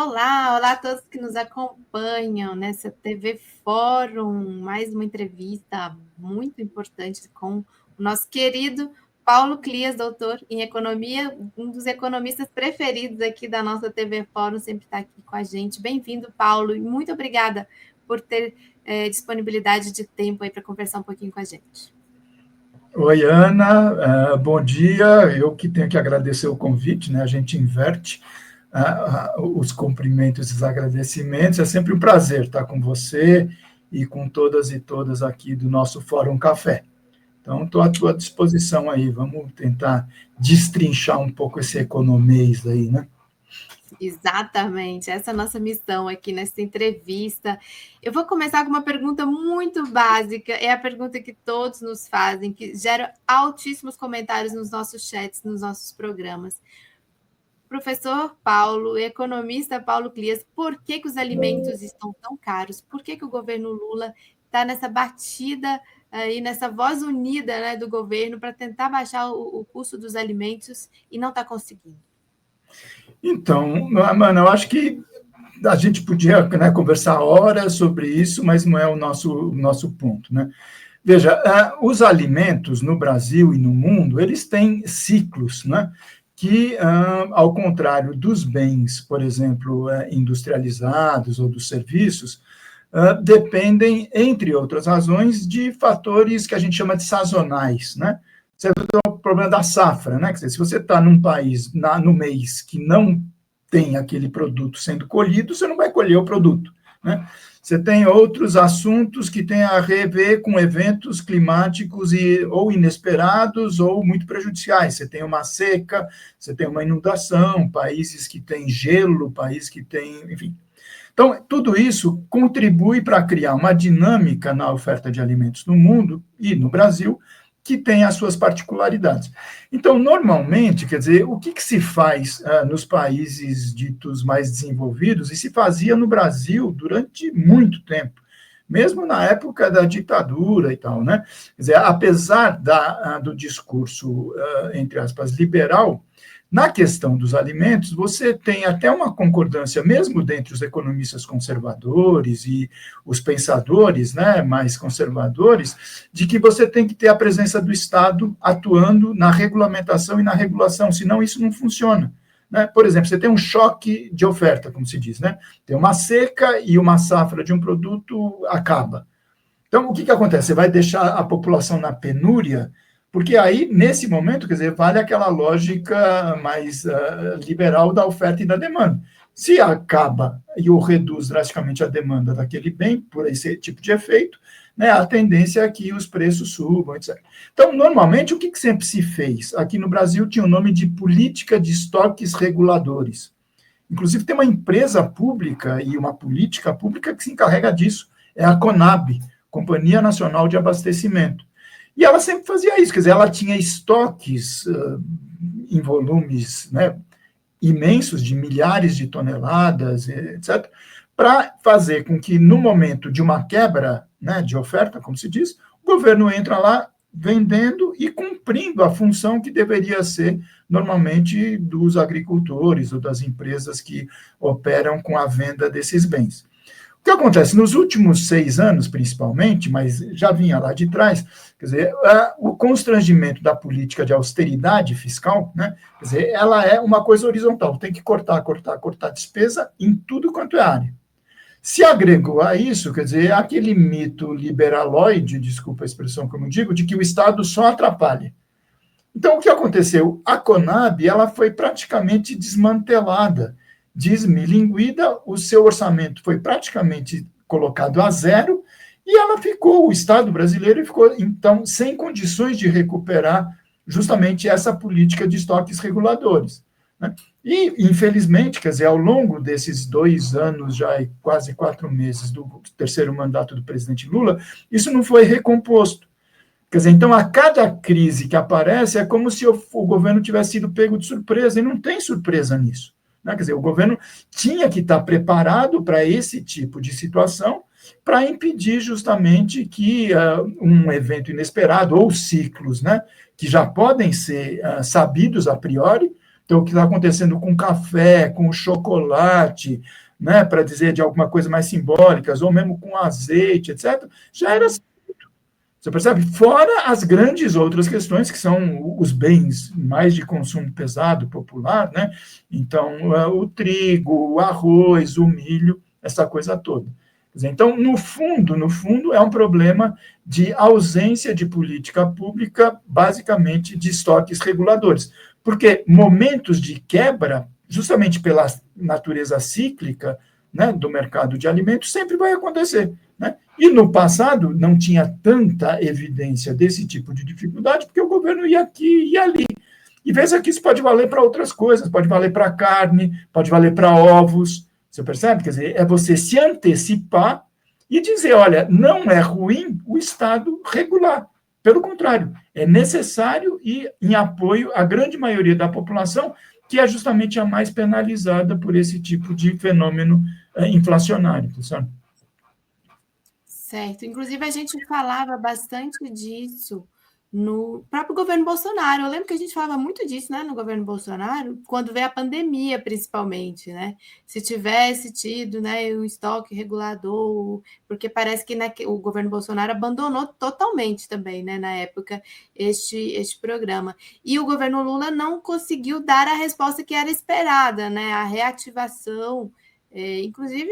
Olá, olá a todos que nos acompanham nessa TV Fórum, mais uma entrevista muito importante com o nosso querido Paulo Clias, doutor em economia, um dos economistas preferidos aqui da nossa TV Fórum, sempre está aqui com a gente. Bem-vindo, Paulo, e muito obrigada por ter disponibilidade de tempo aí para conversar um pouquinho com a gente. Oi, Ana, bom dia. Eu que tenho que agradecer o convite, né? A gente inverte os cumprimentos e os agradecimentos. É sempre um prazer estar com você e com todas e todas aqui do nosso Fórum Café. Então, estou à tua disposição aí. Vamos tentar destrinchar um pouco esse economês aí, né? Exatamente, essa é a nossa missão aqui nessa entrevista. Eu vou começar com uma pergunta muito básica, é a pergunta que todos nos fazem, que gera altíssimos comentários nos nossos chats, nos nossos programas. Professor Paulo, economista Paulo Clias, por que os alimentos estão tão caros? Por que o governo Lula está nessa batida e nessa voz unida, né, do governo para tentar baixar o custo dos alimentos e não está conseguindo? Então, mano, eu acho que a gente podia, né, conversar horas sobre isso, mas não é o nosso ponto, né? Veja, os alimentos no Brasil e no mundo, eles têm ciclos, né? Que, ao contrário dos bens, por exemplo, industrializados ou dos serviços, dependem, entre outras razões, de fatores que a gente chama de sazonais, né? Você tem o problema da safra, né? Quer dizer, se você está num país, no mês, que não tem aquele produto sendo colhido, você não vai colher o produto, né? Você tem outros assuntos que têm a ver com eventos climáticos ou inesperados ou muito prejudiciais. Você tem uma seca, você tem uma inundação, países que têm gelo, países que têm, enfim. Então, tudo isso contribui para criar uma dinâmica na oferta de alimentos no mundo e no Brasil, que tem as suas particularidades. Então, normalmente, quer dizer, o que se faz nos países ditos mais desenvolvidos, e se fazia no Brasil durante muito tempo, mesmo na época da ditadura e tal, né? Quer dizer, apesar do discurso, entre aspas, liberal, na questão dos alimentos, você tem até uma concordância, mesmo dentre os economistas conservadores e os pensadores, né, mais conservadores, de que você tem que ter a presença do Estado atuando na regulamentação e na regulação, senão isso não funciona. Né? Por exemplo, você tem um choque de oferta, como se diz, né? Tem uma seca e uma safra de um produto acaba. Então, o que acontece? Você vai deixar a população na penúria, porque aí, nesse momento, quer dizer, vale aquela lógica mais liberal da oferta e da demanda. Se acaba ou reduz drasticamente a demanda daquele bem, por esse tipo de efeito, né, a tendência é que os preços subam, etc. Então, normalmente, o que sempre se fez? Aqui no Brasil tinha o nome de política de estoques reguladores. Inclusive, tem uma empresa pública e uma política pública que se encarrega disso, é a Conab, Companhia Nacional de Abastecimento. E ela sempre fazia isso, quer dizer, ela tinha estoques em volumes, né, imensos, de milhares de toneladas, etc., para fazer com que, no momento de uma quebra, né, de oferta, como se diz, o governo entra lá vendendo e cumprindo a função que deveria ser, normalmente, dos agricultores ou das empresas que operam com a venda desses bens. O que acontece? Nos últimos 6 anos, principalmente, mas já vinha lá de trás, quer dizer, o constrangimento da política de austeridade fiscal, né, quer dizer, ela é uma coisa horizontal, tem que cortar despesa em tudo quanto é área. Se agregou a isso, quer dizer, aquele mito liberaloide, desculpa a expressão como eu digo, de que o Estado só atrapalha. Então, o que aconteceu? A Conab, ela foi praticamente desmantelada, desmilinguida, o seu orçamento foi praticamente colocado a zero, e o Estado brasileiro ficou, então, sem condições de recuperar justamente essa política de estoques reguladores. Né? E, infelizmente, quer dizer, ao longo desses 2 anos, já quase 4 meses do terceiro mandato do presidente Lula, isso não foi recomposto. Quer dizer, então, a cada crise que aparece, é como se o governo tivesse sido pego de surpresa, e não tem surpresa nisso. Né? Quer dizer, o governo tinha que estar preparado para esse tipo de situação, para impedir justamente que um evento inesperado, ou ciclos, né, que já podem ser sabidos a priori. Então, o que está acontecendo com o café, com o chocolate, né, para dizer de alguma coisa mais simbólica, ou mesmo com azeite, etc., já era assim. Você percebe? Fora as grandes outras questões, que são os bens mais de consumo pesado, popular, né? Então, o trigo, o arroz, o milho, essa coisa toda. Quer dizer, então, no fundo, é um problema de ausência de política pública, basicamente de estoques reguladores. Porque momentos de quebra, justamente pela natureza cíclica, né, do mercado de alimentos, sempre vai acontecer, né? E no passado não tinha tanta evidência desse tipo de dificuldade, porque o governo ia aqui e ali. E veja que isso pode valer para outras coisas, pode valer para carne, pode valer para ovos. Você percebe? Quer dizer, é você se antecipar e dizer, olha, não é ruim o Estado regular. Pelo contrário, é necessário e em apoio à grande maioria da população, que é justamente a mais penalizada por esse tipo de fenômeno inflacionário, sabe? Certo. Inclusive, a gente falava bastante disso no próprio governo Bolsonaro. Eu lembro que a gente falava muito disso, né, no governo Bolsonaro, quando veio a pandemia, principalmente, né? Se tivesse tido, né, um estoque regulador, porque parece que, né, o governo Bolsonaro abandonou totalmente também, né, na época, este programa. E o governo Lula não conseguiu dar a resposta que era esperada, né? A reativação, inclusive.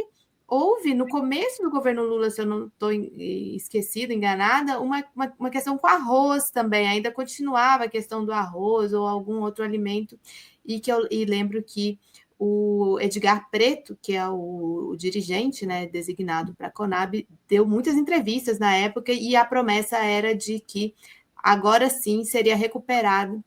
Houve, no começo do governo Lula, se eu não estou esquecida, enganada, uma questão com arroz também, ainda continuava a questão do arroz ou algum outro alimento, e lembro que o Edgar Preto, que é o dirigente, né, designado para a Conab, deu muitas entrevistas na época, e a promessa era de que agora sim seria recuperado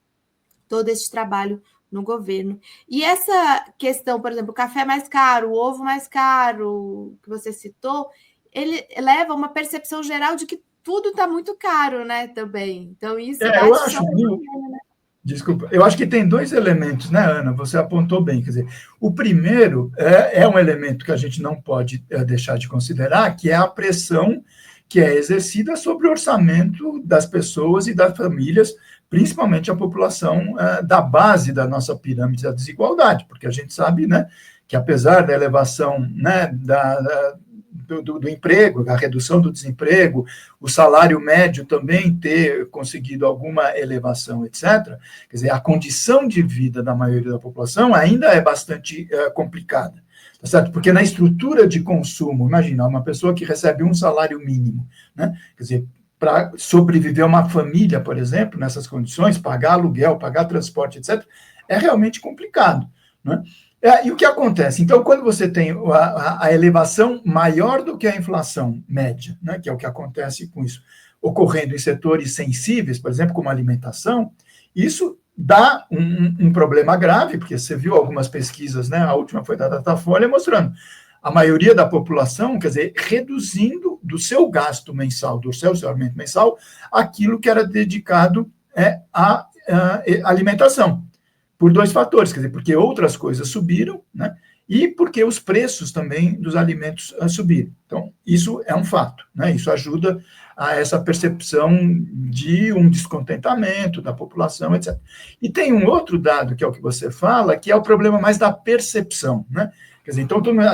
todo esse trabalho no governo. E essa questão, por exemplo, o café mais caro, o ovo mais caro, que você citou, ele leva a uma percepção geral de que tudo está muito caro, né, também. Então, isso Eu bate acho, só no governo, né? desculpa, eu acho que tem dois elementos, né, Ana? Você apontou bem. Quer dizer, o primeiro é um elemento que a gente não pode deixar de considerar, que é a pressão que é exercida sobre o orçamento das pessoas e das famílias, principalmente a população da base da nossa pirâmide da desigualdade, porque a gente sabe, né, que apesar da elevação, né, do emprego, da redução do desemprego, o salário médio também ter conseguido alguma elevação, etc., quer dizer, a condição de vida da maioria da população ainda é bastante complicada, tá certo? Porque na estrutura de consumo, imagina, uma pessoa que recebe um salário mínimo, né? Quer dizer, para sobreviver uma família, por exemplo, nessas condições, pagar aluguel, pagar transporte, etc., é realmente complicado, né? E o que acontece? Então, quando você tem a elevação maior do que a inflação média, né, que é o que acontece com isso, ocorrendo em setores sensíveis, por exemplo, como a alimentação, isso dá um problema grave, porque você viu algumas pesquisas, né, a última foi da Datafolha, mostrando a maioria da população, quer dizer, reduzindo do seu gasto mensal, do seu orçamento mensal, aquilo que era dedicado à alimentação. Por dois fatores, quer dizer, porque outras coisas subiram, né, e porque os preços também dos alimentos subiram. Então, isso é um fato, né, isso ajuda a essa percepção de um descontentamento da população, etc. E tem um outro dado, que é o que você fala, que é o problema mais da percepção, né, quer dizer, então, todo mundo,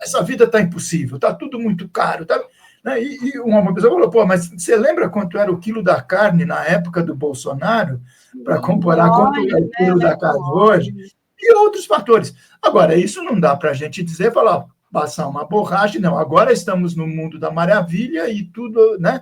essa vida está impossível, está tudo muito caro, tá, né, e uma pessoa falou, pô, mas você lembra quanto era o quilo da carne na época do Bolsonaro, para comparar quanto é o quilo da carne hoje, e outros fatores. Agora, isso não dá para a gente dizer, falar, passar uma borracha, não, agora estamos no mundo da maravilha e tudo, né,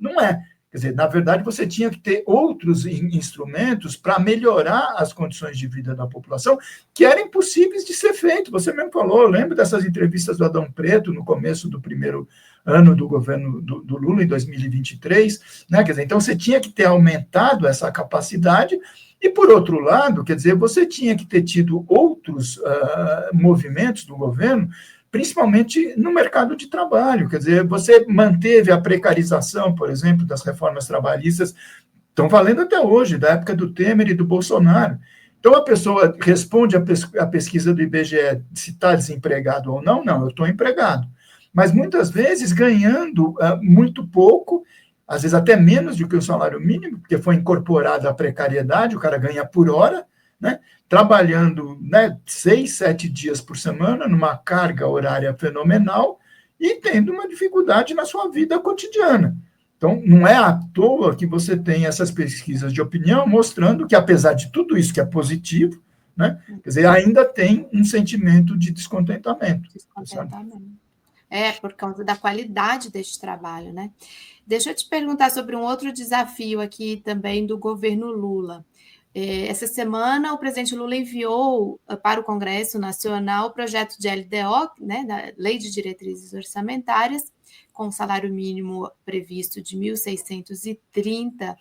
não é. Quer dizer, na verdade, você tinha que ter outros instrumentos para melhorar as condições de vida da população, que eram impossíveis de ser feito. Você mesmo falou, eu lembro dessas entrevistas do Adão Preto, no começo do primeiro ano do governo do Lula, em 2023, né? Quer dizer, então você tinha que ter aumentado essa capacidade, e, por outro lado, quer dizer, você tinha que ter tido outros movimentos do governo, principalmente no mercado de trabalho, quer dizer, você manteve a precarização, por exemplo, das reformas trabalhistas, estão valendo até hoje, da época do Temer e do Bolsonaro. Então, a pessoa responde à pesquisa do IBGE se está desempregado ou não, eu estou empregado. Mas, muitas vezes, ganhando muito pouco, às vezes até menos do que o salário mínimo, porque foi incorporada a precariedade, o cara ganha por hora, né, trabalhando, né, 6, 7 dias por semana, numa carga horária fenomenal, e tendo uma dificuldade na sua vida cotidiana. Então, não é à toa que você tem essas pesquisas de opinião mostrando que, apesar de tudo isso que é positivo, né, quer dizer, ainda tem um sentimento de descontentamento. Descontentamento. Por causa da qualidade deste trabalho, né? Deixa eu te perguntar sobre um outro desafio aqui também do governo Lula. Essa semana, o presidente Lula enviou para o Congresso Nacional o projeto de LDO, né, da Lei de Diretrizes Orçamentárias, com salário mínimo previsto de R$ 1.630.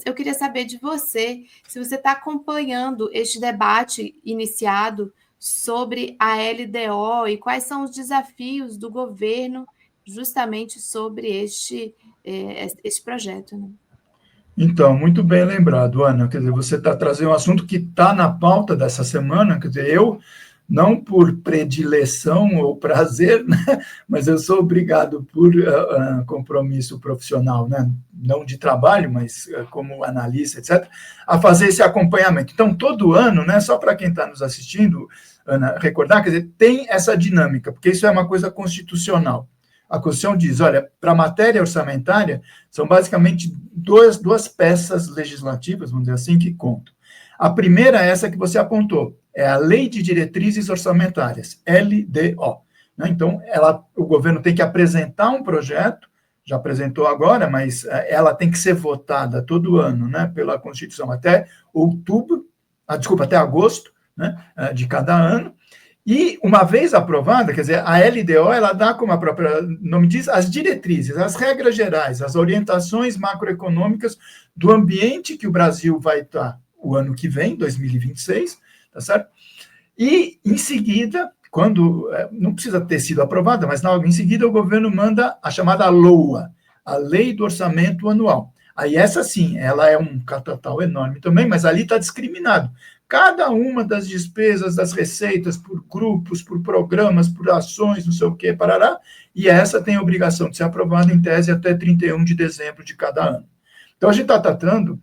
Eu queria saber de você, se você está acompanhando este debate iniciado sobre a LDO e quais são os desafios do governo justamente sobre este projeto, né? Então, muito bem lembrado, Ana. Quer dizer, você está trazendo um assunto que está na pauta dessa semana. Quer dizer, eu, não por predileção ou prazer, né, mas eu sou obrigado por compromisso profissional, né, não de trabalho, mas como analista, etc., a fazer esse acompanhamento. Então, todo ano, né, só para quem está nos assistindo, Ana, recordar, quer dizer, tem essa dinâmica, porque isso é uma coisa constitucional. A Constituição diz, olha, para a matéria orçamentária, são basicamente duas peças legislativas, vamos dizer assim, que contam. A primeira é essa que você apontou, é a Lei de Diretrizes Orçamentárias, LDO. Né? Então, o governo tem que apresentar um projeto, já apresentou agora, mas ela tem que ser votada todo ano, né, pela Constituição, até até agosto, né, de cada ano. E, uma vez aprovada, quer dizer, a LDO, ela dá, como a própria nome diz, as diretrizes, as regras gerais, as orientações macroeconômicas do ambiente que o Brasil vai estar o ano que vem, 2026, tá certo? E, em seguida, quando, não precisa ter sido aprovada, mas logo em seguida o governo manda a chamada LOA, a Lei do Orçamento Anual. Aí essa sim, ela é um catatal enorme também, mas ali está discriminado. Cada uma das despesas, das receitas, por grupos, por programas, por ações, não sei o quê, parará, e essa tem a obrigação de ser aprovada em tese até 31 de dezembro de cada ano. Então, a gente está tratando,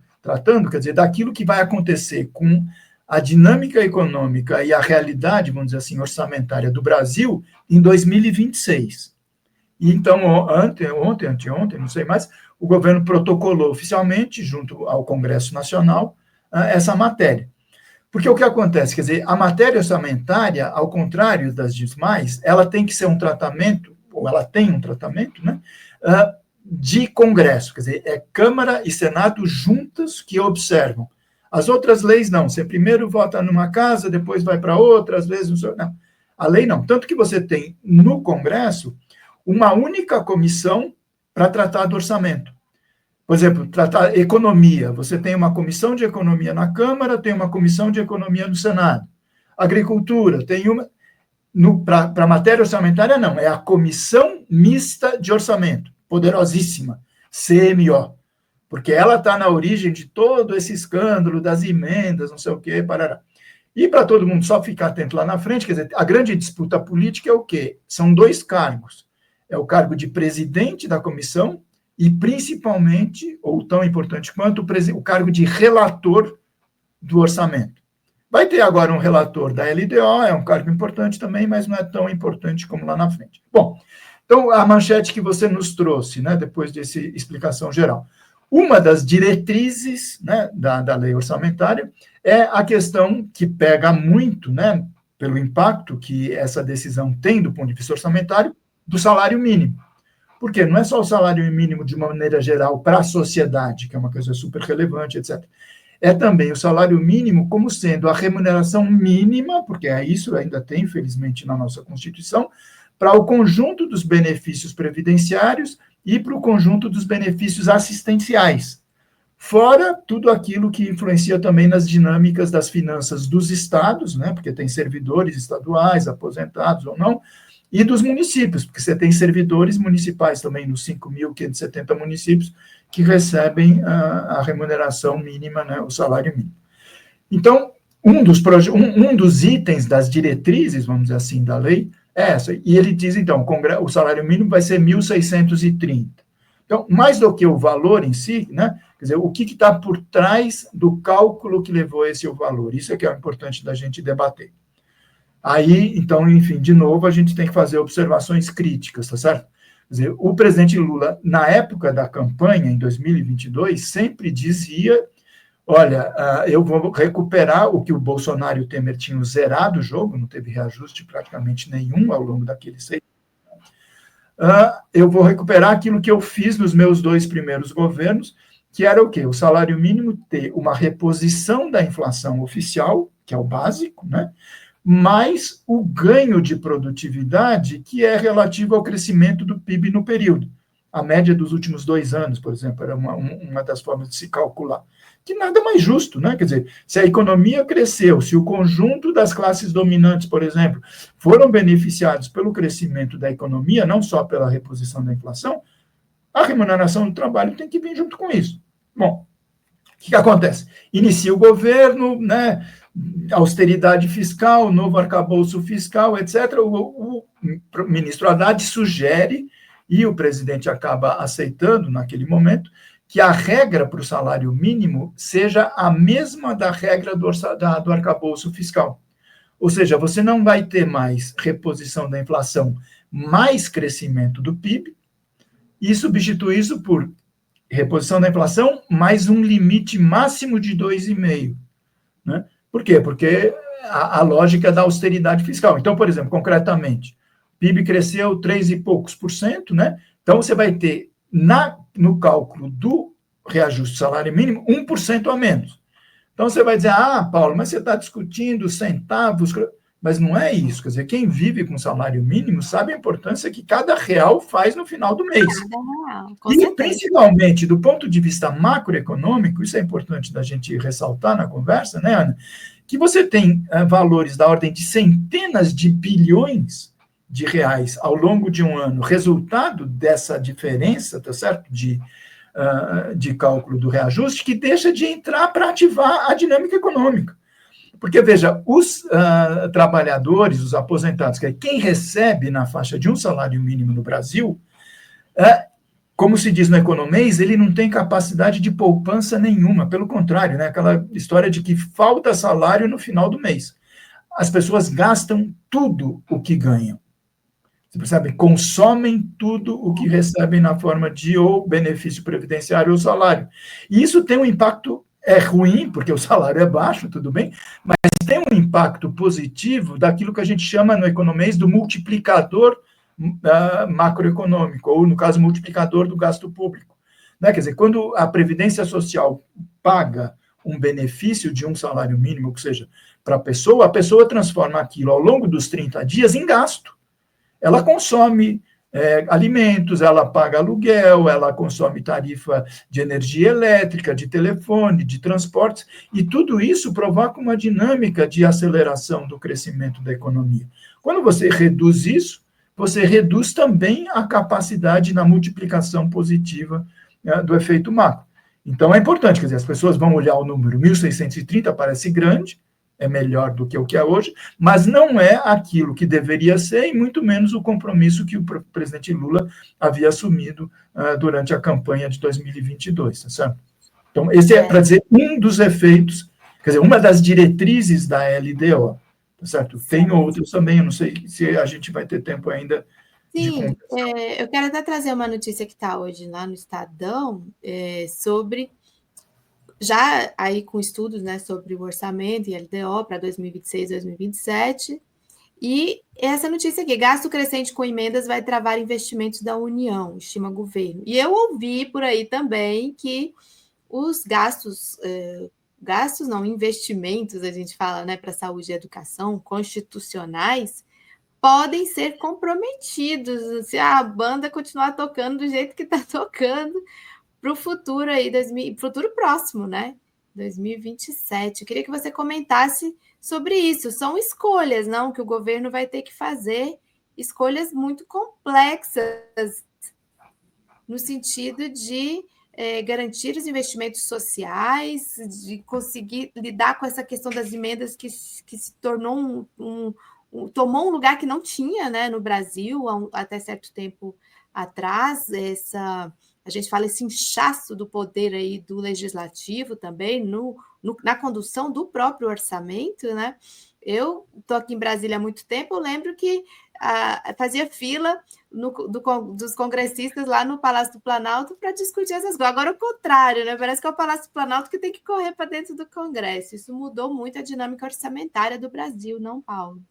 quer dizer, daquilo que vai acontecer com a dinâmica econômica e a realidade, vamos dizer assim, orçamentária do Brasil em 2026. E então, anteontem, não sei mais, o governo protocolou oficialmente, junto ao Congresso Nacional, essa matéria. Porque o que acontece, quer dizer, a matéria orçamentária, ao contrário das demais, ela tem que ser um tratamento, ou ela tem um tratamento, né, de Congresso, quer dizer, é Câmara e Senado juntas que observam. As outras leis não, você primeiro vota numa casa, depois vai para outra, às vezes não. A lei não, tanto que você tem no Congresso uma única comissão para tratar do orçamento. Por exemplo, tratar economia. Você tem uma comissão de economia na Câmara, tem uma comissão de economia no Senado. Agricultura, tem uma... Para a matéria orçamentária, não. É a Comissão Mista de Orçamento, poderosíssima, CMO. Porque ela está na origem de todo esse escândalo das emendas, não sei o quê, parará. E para todo mundo só ficar atento lá na frente, quer dizer, a grande disputa política é o quê? São 2 cargos. É o cargo de presidente da comissão e, principalmente, ou tão importante quanto, o cargo de relator do orçamento. Vai ter agora um relator da LDO, é um cargo importante também, mas não é tão importante como lá na frente. Bom, então, a manchete que você nos trouxe, né, depois dessa explicação geral. Uma das diretrizes, né, da lei orçamentária é a questão que pega muito, né, pelo impacto que essa decisão tem do ponto de vista orçamentário, do salário mínimo. Porque não é só o salário mínimo de uma maneira geral para a sociedade, que é uma coisa super relevante, etc. É também o salário mínimo como sendo a remuneração mínima, porque isso ainda tem, infelizmente, na nossa Constituição, para o conjunto dos benefícios previdenciários e para o conjunto dos benefícios assistenciais. Fora tudo aquilo que influencia também nas dinâmicas das finanças dos estados, né, porque tem servidores estaduais, aposentados ou não, e dos municípios, porque você tem servidores municipais também nos 5.570 municípios que recebem a remuneração mínima, né, o salário mínimo. Então, um dos itens das diretrizes, vamos dizer assim, da lei, é essa. E ele diz, então, o salário mínimo vai ser 1.630. Então, mais do que o valor em si, né, Quer dizer, o que está por trás do cálculo que levou a esse valor? Isso é que é importante da gente debater. Aí, então, enfim, de novo, a gente tem que fazer observações críticas, tá certo? Quer dizer, o presidente Lula, na época da campanha, em 2022, sempre dizia: olha, eu vou recuperar o que o Bolsonaro e o Temer tinham zerado o jogo, não teve reajuste praticamente nenhum ao longo daqueles 6 anos. Eu vou recuperar aquilo que eu fiz nos meus 2 primeiros governos, que era o quê? O salário mínimo ter uma reposição da inflação oficial, que é o básico, né? Mais o ganho de produtividade, que é relativo ao crescimento do PIB no período. A média dos últimos 2 anos, por exemplo, era uma das formas de se calcular. Que nada mais justo, né? Quer dizer, se a economia cresceu, se o conjunto das classes dominantes, por exemplo, foram beneficiados pelo crescimento da economia, não só pela reposição da inflação, a remuneração do trabalho tem que vir junto com isso. Bom, o que acontece? Inicia o governo, né? Austeridade fiscal, novo arcabouço fiscal, etc. O ministro Haddad sugere, e o presidente acaba aceitando naquele momento, que a regra para o salário mínimo seja a mesma da regra do arcabouço fiscal. Ou seja, você não vai ter mais reposição da inflação, mais crescimento do PIB, e substitui isso por reposição da inflação mais um limite máximo de 2,5%. Né? Por quê? Porque a lógica da austeridade fiscal. Então, por exemplo, concretamente, o PIB cresceu 3 e poucos por cento, né? Então, você vai ter, no cálculo do reajuste do salário mínimo, 1% a menos. Então, você vai dizer, Paulo, mas você está discutindo centavos, mas não é isso. Quer dizer, quem vive com salário mínimo sabe a importância que cada real faz no final do mês. Cada real, com E, certeza. principalmente, do ponto de vista macroeconômico, isso é importante da gente ressaltar na conversa, né, Ana? Que você tem valores da ordem de centenas de bilhões de reais ao longo de um ano, resultado dessa diferença, tá certo? De cálculo do reajuste, que deixa de entrar para ativar a dinâmica econômica. Porque, veja, os trabalhadores, os aposentados, que é quem recebe na faixa de um salário mínimo no Brasil, como se diz no economês, ele não tem capacidade de poupança nenhuma, pelo contrário, né? Aquela história de que falta salário no final do mês. As pessoas gastam tudo o que ganham. Você percebe? Consomem tudo o que recebem na forma de ou benefício previdenciário ou salário. E isso tem um impacto ruim, porque o salário é baixo, tudo bem, mas tem um impacto positivo daquilo que a gente chama no economês do multiplicador macroeconômico, ou, no caso, multiplicador do gasto público. Né? Quer dizer, quando a Previdência Social paga um benefício de um salário mínimo, ou seja, para a pessoa transforma aquilo ao longo dos 30 dias em gasto. Ela consome alimentos, ela paga aluguel, ela consome tarifa de energia elétrica, de telefone, de transportes, e tudo isso provoca uma dinâmica de aceleração do crescimento da economia. Quando você reduz isso, você reduz também a capacidade na multiplicação positiva do efeito macro. Então, é importante, quer dizer, as pessoas vão olhar o número 1.630, parece grande, é melhor do que o que é hoje, mas não é aquilo que deveria ser, e muito menos o compromisso que o presidente Lula havia assumido durante a campanha de 2022, tá certo? Então, esse é, para dizer, um dos efeitos, quer dizer, uma das diretrizes da LDO, tá certo? Tem outros também, eu não sei se a gente vai ter tempo ainda. Sim, eu quero até trazer uma notícia que está hoje lá no Estadão, sobre, já aí com estudos, né, sobre o orçamento e LDO para 2026, 2027, e essa notícia aqui, gasto crescente com emendas vai travar investimentos da União, estima governo. E eu ouvi por aí também que os investimentos, a gente fala, né, para saúde e educação, constitucionais, podem ser comprometidos se a banda continuar tocando do jeito que está tocando para o futuro aí, futuro próximo, né? 2027. Eu queria que você comentasse sobre isso. São escolhas, não, que o governo vai ter que fazer, escolhas muito complexas no sentido de garantir os investimentos sociais, de conseguir lidar com essa questão das emendas que se tornou tomou um lugar que não tinha, né, no Brasil até certo tempo atrás, a gente fala esse inchaço do poder aí do legislativo também, na condução do próprio orçamento, né? Eu estou aqui em Brasília há muito tempo, eu lembro que fazia fila dos congressistas lá no Palácio do Planalto para discutir essas coisas. Agora, o contrário, né? Parece que é o Palácio do Planalto que tem que correr para dentro do Congresso. Isso mudou muito a dinâmica orçamentária do Brasil, não, Paulo?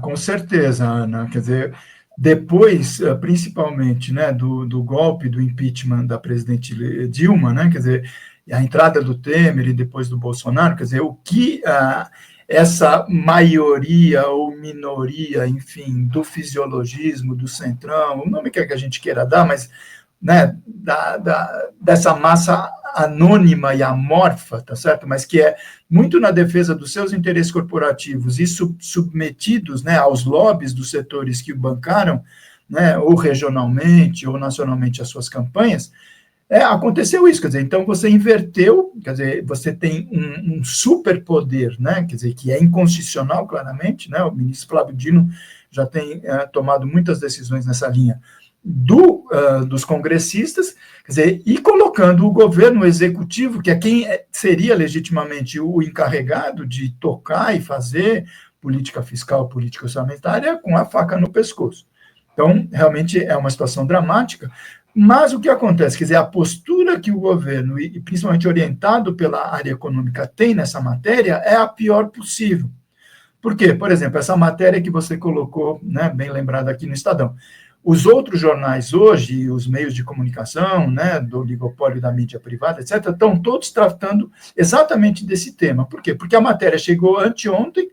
Com certeza, Ana. Quer dizer, depois, principalmente, né, do golpe, do impeachment da presidente Dilma, né, quer dizer, a entrada do Temer e depois do Bolsonaro, quer dizer, o que essa maioria ou minoria, enfim, do fisiologismo, do centrão, o nome que a gente queira dar, mas, né, dessa massa anônima e amorfa, tá certo? Mas que é muito na defesa dos seus interesses corporativos e submetidos, né, aos lobbies dos setores que o bancaram, né, ou regionalmente ou nacionalmente as suas campanhas, aconteceu isso, quer dizer, então você inverteu, quer dizer, você tem um superpoder, né, quer dizer, que é inconstitucional, claramente, né, o ministro Flávio Dino já tem tomado muitas decisões nessa linha, dos congressistas, quer dizer, e colocando o governo executivo, que é quem seria legitimamente o encarregado de tocar e fazer política fiscal, política orçamentária, com a faca no pescoço. Então, realmente é uma situação dramática, mas o que acontece, quer dizer, a postura que o governo, e principalmente orientado pela área econômica, tem nessa matéria é a pior possível. Por quê? Por exemplo, essa matéria que você colocou, né, bem lembrada aqui no Estadão. Os outros jornais hoje, os meios de comunicação, né, do oligopólio da mídia privada, etc., estão todos tratando exatamente desse tema. Por quê? Porque a matéria chegou anteontem,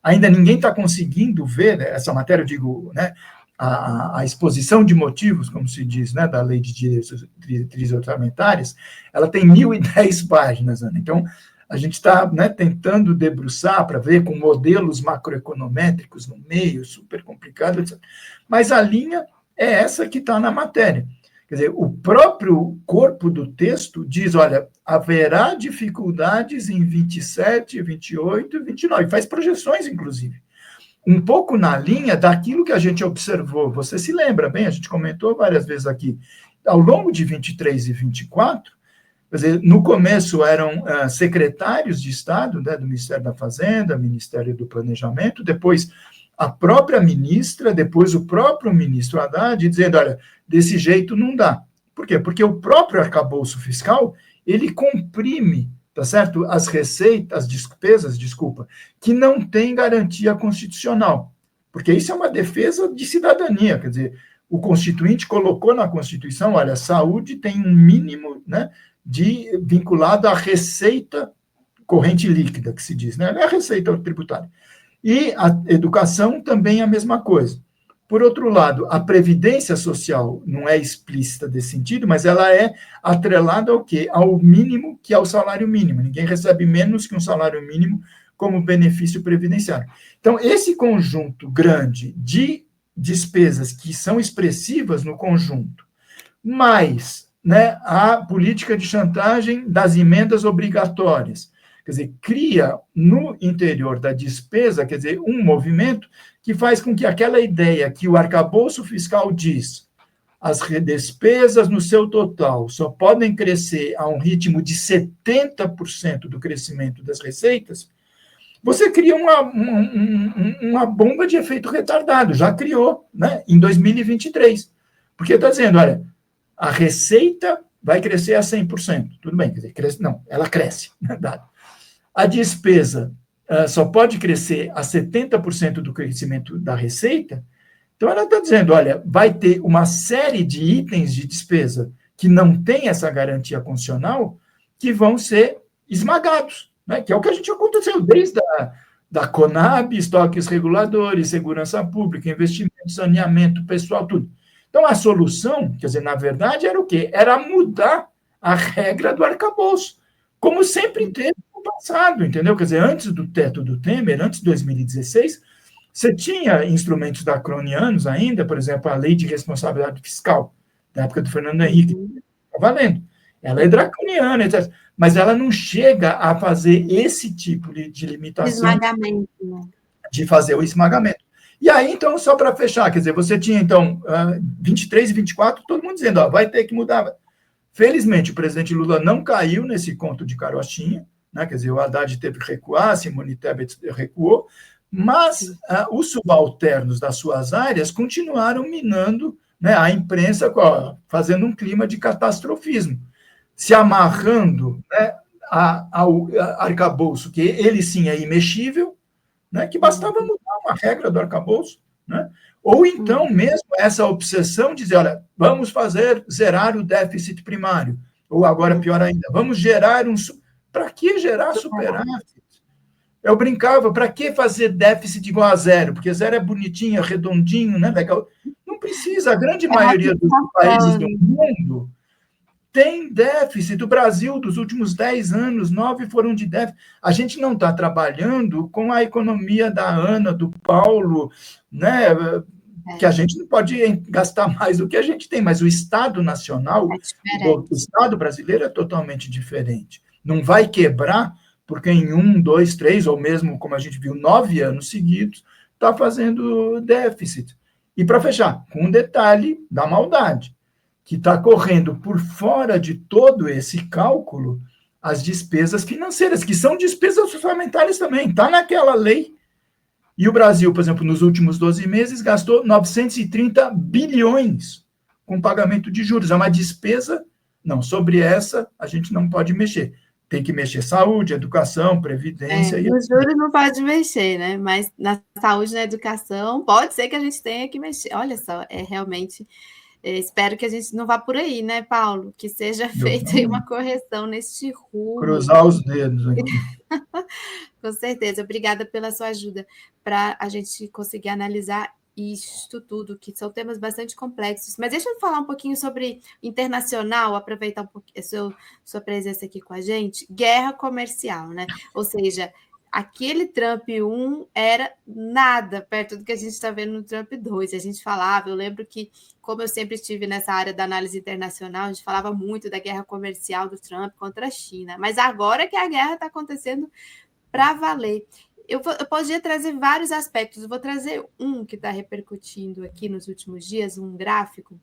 ainda ninguém está conseguindo ver, né, essa matéria, eu digo, né, a exposição de motivos, como se diz, né, da Lei de Diretrizes Orçamentárias, ela tem 1.010 páginas, Ana. Então, a gente está, né, tentando debruçar para ver com modelos macroeconométricos no meio, super complicado, etc. Mas a linha é essa que está na matéria. Quer dizer, o próprio corpo do texto diz, olha, haverá dificuldades em 27, 28 e 29, faz projeções, inclusive. Um pouco na linha daquilo que a gente observou. Você se lembra bem, a gente comentou várias vezes aqui, ao longo de 23 e 24, quer dizer, no começo eram secretários de Estado, né, do Ministério da Fazenda, Ministério do Planejamento, depois a própria ministra, depois o próprio ministro Haddad, dizendo, olha, desse jeito não dá. Por quê? Porque o próprio arcabouço fiscal, ele comprime, tá certo? As receitas, as despesas, que não tem garantia constitucional. Porque isso é uma defesa de cidadania, quer dizer, o Constituinte colocou na Constituição, olha, a saúde tem um mínimo, né, vinculado à receita corrente líquida, que se diz, né? É a receita tributária. E a educação também é a mesma coisa. Por outro lado, a previdência social não é explícita desse sentido, mas ela é atrelada ao quê? Ao mínimo, que é o salário mínimo. Ninguém recebe menos que um salário mínimo como benefício previdenciário. Então, esse conjunto grande de despesas que são expressivas no conjunto, mais, né, a política de chantagem das emendas obrigatórias, quer dizer, cria no interior da despesa, quer dizer, um movimento que faz com que aquela ideia que o arcabouço fiscal diz, as despesas no seu total só podem crescer a um ritmo de 70% do crescimento das receitas, você cria uma bomba de efeito retardado, já criou, né, em 2023. Porque está dizendo, olha, a receita vai crescer a 100%. Tudo bem, quer dizer, não, ela cresce, né, dado. A despesa só pode crescer a 70% do crescimento da receita, então ela está dizendo, olha, vai ter uma série de itens de despesa que não tem essa garantia constitucional que vão ser esmagados, né, que é o que a gente aconteceu desde da Conab, estoques reguladores, segurança pública, investimento, saneamento pessoal, tudo. Então, a solução, quer dizer, na verdade, era o quê? Era mudar a regra do arcabouço, como sempre teve no passado, entendeu? Quer dizer, antes do teto do Temer, antes de 2016, você tinha instrumentos draconianos ainda, por exemplo, a Lei de Responsabilidade Fiscal, da época do Fernando Henrique, está valendo. Ela é draconiana, etc., mas ela não chega a fazer esse tipo de limitação. Esmagamento, né? De fazer o esmagamento. E aí, então, só para fechar, quer dizer, você tinha, então, 23 e 24, todo mundo dizendo, ó, vai ter que mudar. Felizmente, o presidente Lula não caiu nesse conto de carochinha, né? Quer dizer, o Haddad teve que recuar, Simone Tebet recuou, mas os subalternos das suas áreas continuaram minando, né, a imprensa, fazendo um clima de catastrofismo, se amarrando, né, ao arcabouço, que ele sim é imexível, né, que bastava mudar uma regra do arcabouço, né? Ou então mesmo essa obsessão de dizer, olha, vamos zerar o déficit primário, ou agora pior ainda, vamos gerar para que gerar superávit? Eu brincava, para que fazer déficit igual a zero? Porque zero é bonitinho, é redondinho, né? Legal. Não precisa, a grande maioria dos países do mundo tem déficit. O Brasil, dos últimos 10 anos, 9 foram de déficit. A gente não está trabalhando com a economia da Ana, do Paulo, né? Que a gente não pode gastar mais do que a gente tem, mas o Estado Nacional, o Estado brasileiro é totalmente diferente. Não vai quebrar porque em 1, 2, 3, ou mesmo, como a gente viu, 9 anos seguidos, está fazendo déficit. E para fechar, com um detalhe da maldade, que está correndo por fora de todo esse cálculo as despesas financeiras, que são despesas orçamentárias também, está naquela lei. E o Brasil, por exemplo, nos últimos 12 meses, gastou 930 bilhões com pagamento de juros. É uma despesa, não, sobre essa a gente não pode mexer. Tem que mexer saúde, educação, previdência. Nos juros não pode mexer, né? Mas na saúde e na educação, pode ser que a gente tenha que mexer. Olha só, realmente... espero que a gente não vá por aí, né, Paulo? Que seja feita uma correção neste rumo. Cruzar os dedos aqui. Com certeza. Obrigada pela sua ajuda para a gente conseguir analisar isto tudo, que são temas bastante complexos. Mas deixa eu falar um pouquinho sobre internacional, aproveitar um pouquinho sua presença aqui com a gente. Guerra comercial, né? Ou seja, aquele Trump 1 era nada perto do que a gente está vendo no Trump 2. A gente falava, eu lembro que, como eu sempre estive nessa área da análise internacional, a gente falava muito da guerra comercial do Trump contra a China. Mas agora que a guerra está acontecendo para valer. Eu podia trazer vários aspectos. Eu vou trazer um que está repercutindo aqui nos últimos dias, um gráfico.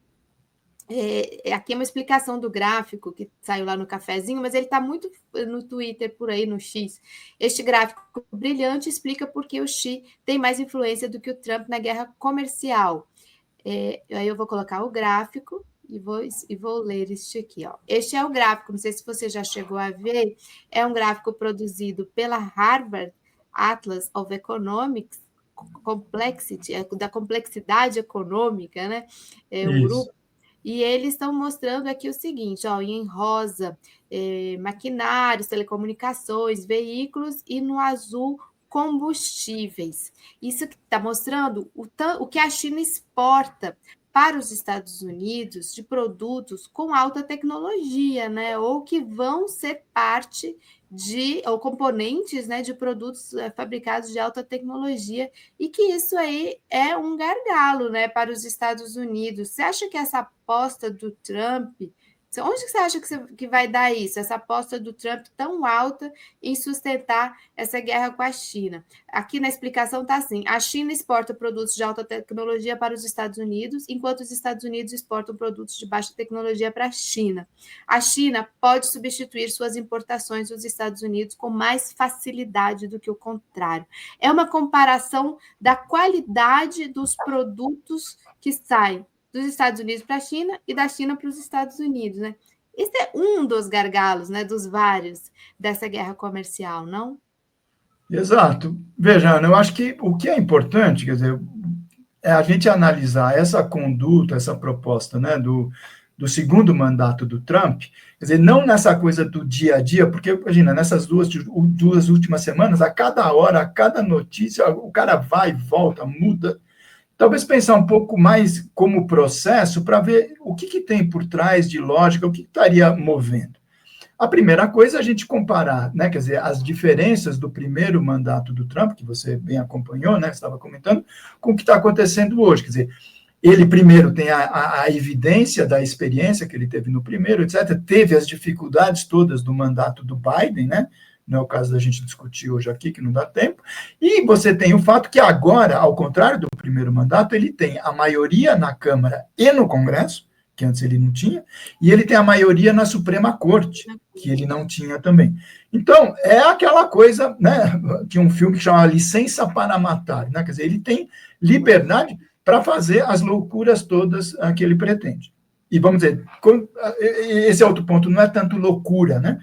Aqui é uma explicação do gráfico que saiu lá no cafezinho, mas ele está muito no Twitter, por aí, no X. Este gráfico brilhante explica por que o Xi tem mais influência do que o Trump na guerra comercial. Aí eu vou colocar o gráfico e vou ler este aqui. Ó. Este é o gráfico, não sei se você já chegou a ver, é um gráfico produzido pela Harvard Atlas of Economics, Complexity, da complexidade econômica, né? Um grupo. E eles estão mostrando aqui o seguinte, ó, em rosa, maquinários, telecomunicações, veículos, e no azul, combustíveis. Isso está mostrando o que a China exporta para os Estados Unidos de produtos com alta tecnologia, né? Ou que vão ser parte ou componentes, né, de produtos fabricados de alta tecnologia, e que isso aí é um gargalo, né, para os Estados Unidos. Você acha que essa aposta do Trump, onde você acha que vai dar isso, essa aposta do Trump tão alta em sustentar essa guerra com a China? Aqui na explicação está assim, a China exporta produtos de alta tecnologia para os Estados Unidos, enquanto os Estados Unidos exportam produtos de baixa tecnologia para a China. A China pode substituir suas importações dos Estados Unidos com mais facilidade do que o contrário. É uma comparação da qualidade dos produtos que saem dos Estados Unidos para a China e da China para os Estados Unidos, né? Esse é um dos gargalos, né, dos vários dessa guerra comercial, não? Exato. Veja, Ana, eu acho que o que é importante, quer dizer, é a gente analisar essa conduta, essa proposta, né, do segundo mandato do Trump, quer dizer, não nessa coisa do dia a dia, porque, imagina, nessas duas últimas semanas, a cada hora, a cada notícia, o cara vai, volta, muda. Talvez pensar um pouco mais como processo para ver o que tem por trás de lógica, o que estaria movendo. A primeira coisa é a gente comparar, né, quer dizer, as diferenças do primeiro mandato do Trump, que você bem acompanhou, né, que estava comentando, com o que está acontecendo hoje. Quer dizer, ele primeiro tem a evidência da experiência que ele teve no primeiro, etc., teve as dificuldades todas do mandato do Biden, né, não é o caso da gente discutir hoje aqui, que não dá tempo, e você tem o fato que agora, ao contrário do primeiro mandato, ele tem a maioria na Câmara e no Congresso, que antes ele não tinha, e ele tem a maioria na Suprema Corte, que ele não tinha também. Então, é aquela coisa, né, tinha um filme que chama Licença para Matar, né, quer dizer, ele tem liberdade para fazer as loucuras todas que ele pretende. E vamos dizer, esse é outro ponto, não é tanto loucura, né?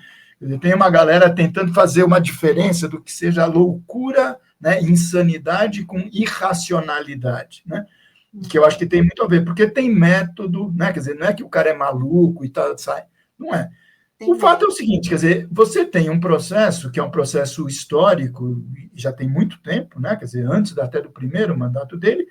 Tem uma galera tentando fazer uma diferença do que seja loucura, né, insanidade com irracionalidade, né? Que eu acho que tem muito a ver, porque tem método, né? Quer dizer, não é que o cara é maluco e tal, sai. Não é. O fato é o seguinte, quer dizer, você tem um processo que é um processo histórico, já tem muito tempo, né? Quer dizer, antes até do primeiro mandato dele,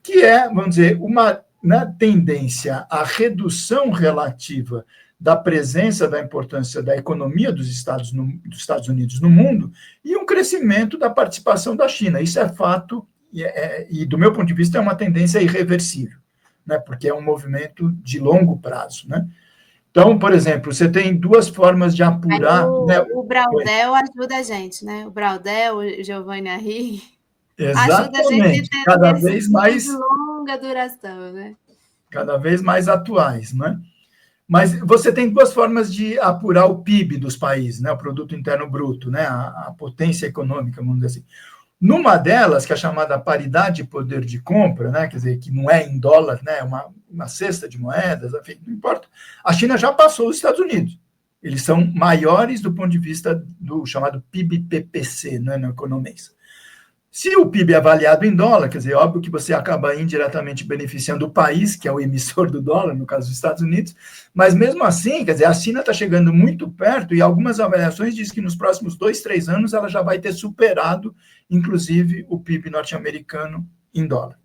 que é, vamos dizer, uma tendência à redução relativa da presença, da importância da economia dos Estados Unidos no mundo e um crescimento da participação da China. Isso é fato e do meu ponto de vista, é uma tendência irreversível, né? Porque é um movimento de longo prazo, né? Então, por exemplo, você tem duas formas de apurar... O Braudel ajuda a gente, né? O Braudel, o Giovanni Arri, ajuda a gente a ter cada vez mais de longa duração, né? Cada vez mais atuais, né? Mas você tem duas formas de apurar o PIB dos países, né? O Produto Interno Bruto, né? A potência econômica, vamos dizer assim. Numa delas, que é a chamada paridade de poder de compra, né, quer dizer, que não é em dólar, né, é uma cesta de moedas, enfim, não importa, a China já passou os Estados Unidos. Eles são maiores do ponto de vista do chamado PIB-PPC, né, no economês. Se o PIB é avaliado em dólar, quer dizer, óbvio que você acaba indiretamente beneficiando o país, que é o emissor do dólar, no caso dos Estados Unidos, mas mesmo assim, quer dizer, a China está chegando muito perto e algumas avaliações dizem que nos próximos 2, 3 anos ela já vai ter superado, inclusive, o PIB norte-americano em dólar.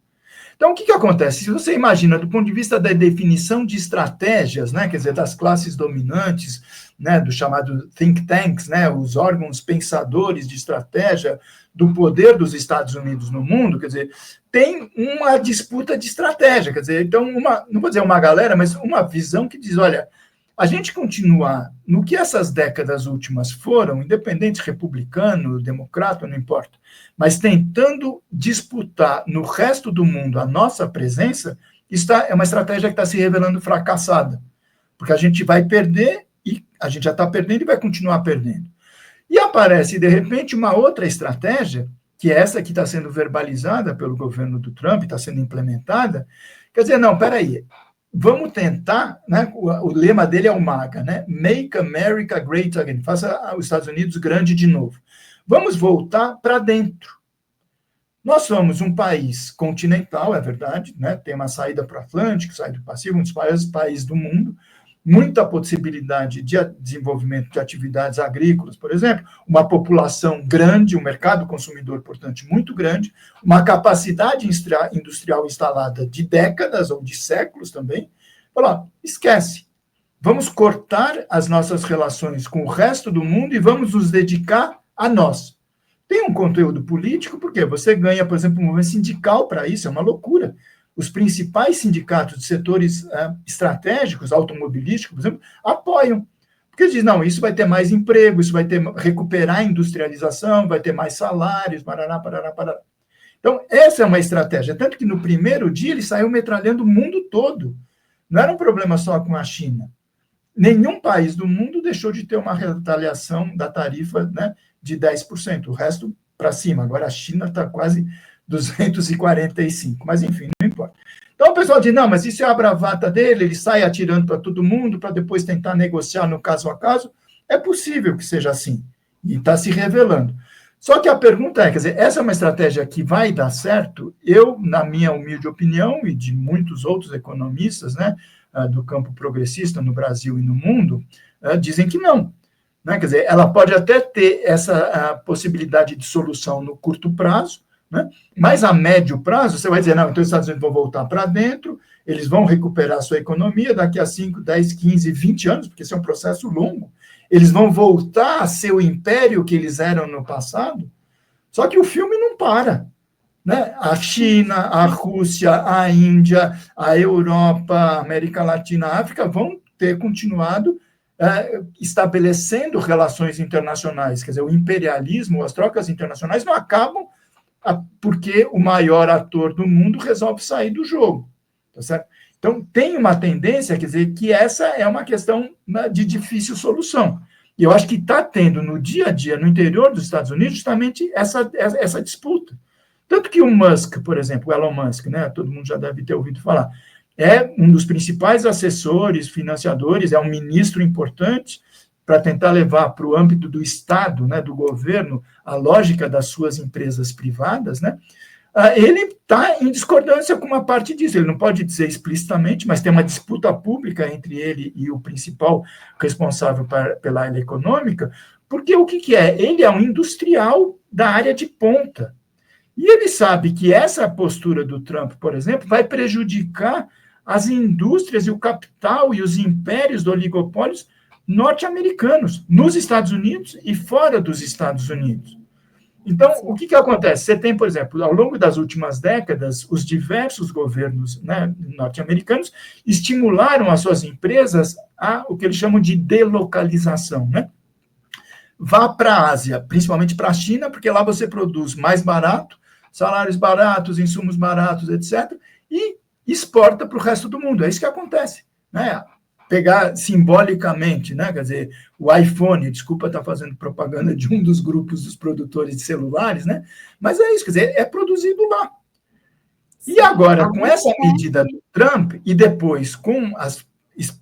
Então, o que acontece? Se você imagina, do ponto de vista da definição de estratégias, né, quer dizer, das classes dominantes, né, do chamado think tanks, né, os órgãos pensadores de estratégia do poder dos Estados Unidos no mundo, quer dizer, tem uma disputa de estratégia, quer dizer, então, não vou dizer uma galera, mas uma visão que diz, olha, a gente continuar no que essas décadas últimas foram, independente republicano, democrata, não importa, mas tentando disputar no resto do mundo a nossa presença, é uma estratégia que está se revelando fracassada, porque a gente vai perder, e a gente já está perdendo e vai continuar perdendo. E aparece, de repente, uma outra estratégia, que é essa que está sendo verbalizada pelo governo do Trump, está sendo implementada, quer dizer, não, peraí, vamos tentar, né, o lema dele é o MAGA, né, Make America Great Again, faça os Estados Unidos grande de novo. Vamos voltar para dentro. Nós somos um país continental, é verdade, né, tem uma saída para o Atlântico, saída do Pacífico, um dos maiores países do mundo, muita possibilidade de desenvolvimento de atividades agrícolas, por exemplo, uma população grande, um mercado consumidor, portanto, muito grande, uma capacidade industrial instalada de décadas ou de séculos também. Falar, esquece, vamos cortar as nossas relações com o resto do mundo e vamos nos dedicar a nós. Tem um conteúdo político, porque você ganha, por exemplo, um movimento sindical para isso, é uma loucura. Os principais sindicatos de setores estratégicos, automobilísticos, por exemplo, apoiam. Porque eles dizem, não, isso vai ter mais emprego, isso vai recuperar a industrialização, vai ter mais salários, parará, parará, parará. Então, essa é uma estratégia. Tanto que no primeiro dia ele saiu metralhando o mundo todo. Não era um problema só com a China. Nenhum país do mundo deixou de ter uma retaliação da tarifa, né, de 10%. O resto para cima. Agora a China está quase 245, mas enfim, não importa. Então o pessoal diz, não, mas isso é a bravata dele, ele sai atirando para todo mundo para depois tentar negociar no caso a caso. É possível que seja assim, e está se revelando. Só que a pergunta é, quer dizer, essa é uma estratégia que vai dar certo? Eu, na minha humilde opinião, e de muitos outros economistas, né, do campo progressista no Brasil e no mundo, dizem que não. Né? Quer dizer, ela pode até ter essa possibilidade de solução no curto prazo, né? Mas a médio prazo, você vai dizer, não, então os Estados Unidos vão voltar para dentro, eles vão recuperar a sua economia daqui a 5, 10, 15, 20 anos, porque esse é um processo longo, eles vão voltar a ser o império que eles eram no passado, só que o filme não para. Né? A China, a Rússia, a Índia, a Europa, a América Latina, a África vão ter continuado estabelecendo relações internacionais. Quer dizer, o imperialismo, as trocas internacionais não acabam porque o maior ator do mundo resolve sair do jogo. Tá certo? Então, tem uma tendência, quer dizer, que essa é uma questão, né, de difícil solução. E eu acho que está tendo no dia a dia, no interior dos Estados Unidos, justamente essa disputa. Tanto que o Musk, por exemplo, o Elon Musk, né, todo mundo já deve ter ouvido falar, é um dos principais assessores, financiadores, é um ministro importante para tentar levar para o âmbito do Estado, né, do governo, a lógica das suas empresas privadas, né? Ele está em discordância com uma parte disso. Ele não pode dizer explicitamente, mas tem uma disputa pública entre ele e o principal responsável pela área econômica, porque o que é? Ele é um industrial da área de ponta. E ele sabe que essa postura do Trump, por exemplo, vai prejudicar as indústrias e o capital e os impérios do oligopólios norte-americanos, nos Estados Unidos e fora dos Estados Unidos. Então, o que acontece? Você tem, por exemplo, ao longo das últimas décadas, os diversos governos, né, norte-americanos estimularam as suas empresas a o que eles chamam de delocalização, né? Vá para a Ásia, principalmente para a China, porque lá você produz mais barato, salários baratos, insumos baratos, etc., e exporta para o resto do mundo. É isso que acontece, né? Pegar simbolicamente, né? Quer dizer, o iPhone, desculpa estar fazendo propaganda de um dos grupos dos produtores de celulares, né? Mas é isso, quer dizer, é produzido lá. E agora, com essa medida do Trump, e depois com as